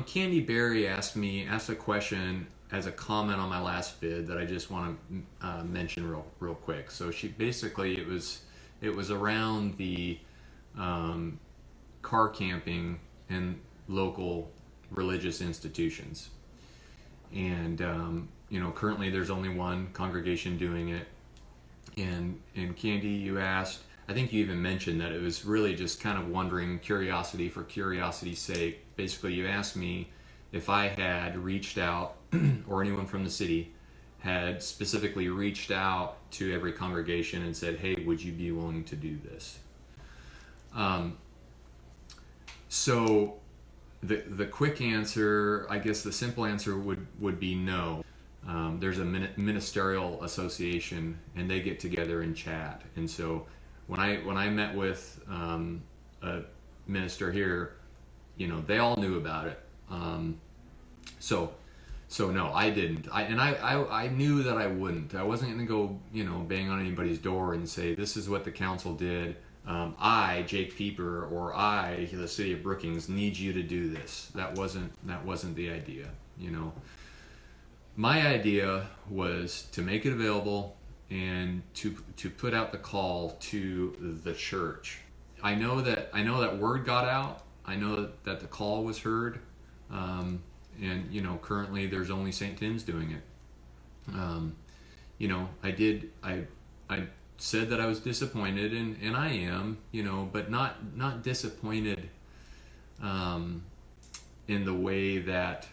Candy Berry asked a question as a comment on my last vid that I just want to mention real quick. So she basically, it was around the car camping in local religious institutions. And currently there's only one congregation doing it. And Candy, you asked, I think you even mentioned that it was really just kind of wondering, curiosity for curiosity's sake. Basically, you asked me if I had reached out, or anyone from the city had specifically reached out to every congregation and said, hey, would you be willing to do this? So the quick answer, I guess the simple answer would be no. There's a ministerial association, and they get together and chat. And so when I met with a minister here, they all knew about it. So no, I didn't. I knew that I wouldn't. I wasn't going to go, bang on anybody's door and say, this is what the council did. I, Jake Pieper, or I, the city of Brookings, need you to do this. That wasn't the idea. My idea was to make it available and to put out the call to the church. I know that word got out. I know that the call was heard. And currently there's only St. Tim's doing it. I said that I was disappointed, and I am, but not disappointed in the way that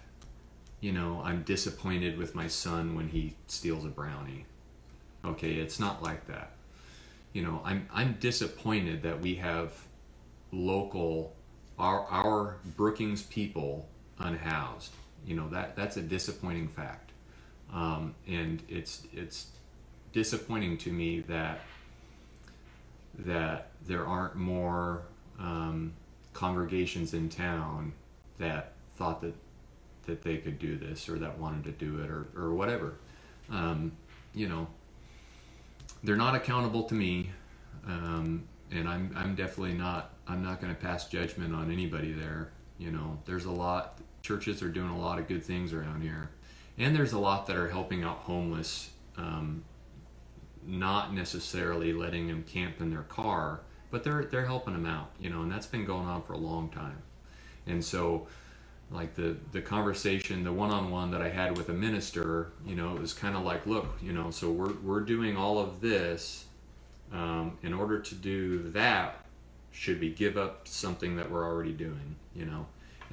I'm disappointed with my son when he steals a brownie. Okay, it's not like that. I'm disappointed that we have our Brookings people unhoused. That's a disappointing fact. And it's disappointing to me that there aren't more congregations in town that thought that they could do this, or that wanted to do it, or whatever. They're not accountable to me, and I'm definitely not. I'm not going to pass judgment on anybody there. There's a lot. Churches are doing a lot of good things around here, and there's a lot that are helping out homeless. Not necessarily letting them camp in their car, but they're helping them out. And that's been going on for a long time. And so, like the conversation, the one-on-one that I had with a minister, it was kind of like, look, so we're doing all of this. In order to do that, should we give up something that we're already doing? And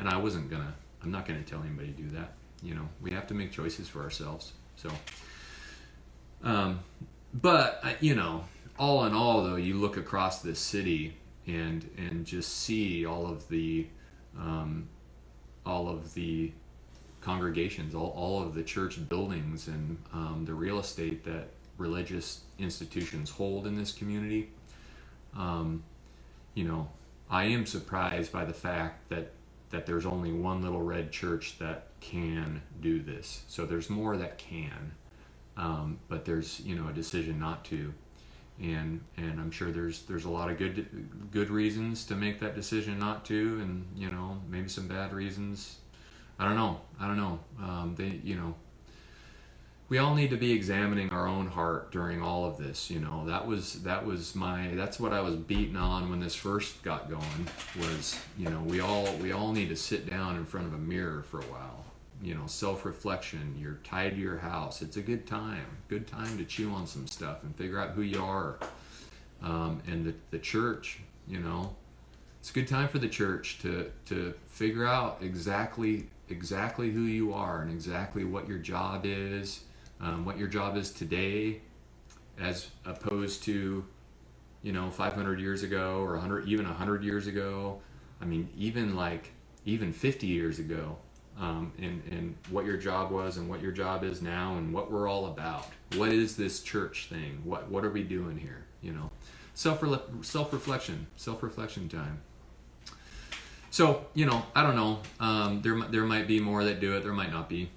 I'm not gonna tell anybody to do that. We have to make choices for ourselves. So, but all in all, though, you look across this city and just see all of the congregations, all of the church buildings, and the real estate that religious institutions hold in this community. I am surprised by the fact that there's only one little red church that can do this. So there's more that can, but there's a decision not to, and I'm sure there's a lot of good reasons to make that decision not to, and maybe some bad reasons. I don't know. We all need to be examining our own heart during all of this. That's what I was beating on when this first got going, was, we all need to sit down in front of a mirror for a while. Self-reflection. You're tied to your house. It's a good time to chew on some stuff and figure out who you are. And the church, it's a good time for the church to figure out exactly who you are and exactly what your job is. What your job is today, as opposed to, 500 years ago, or 100 years ago. I mean, even 50 years ago, and what your job was and what your job is now, and what we're all about. What is this church thing? What are we doing here? Self-reflection time. So, I don't know. There might be more that do it. There might not be.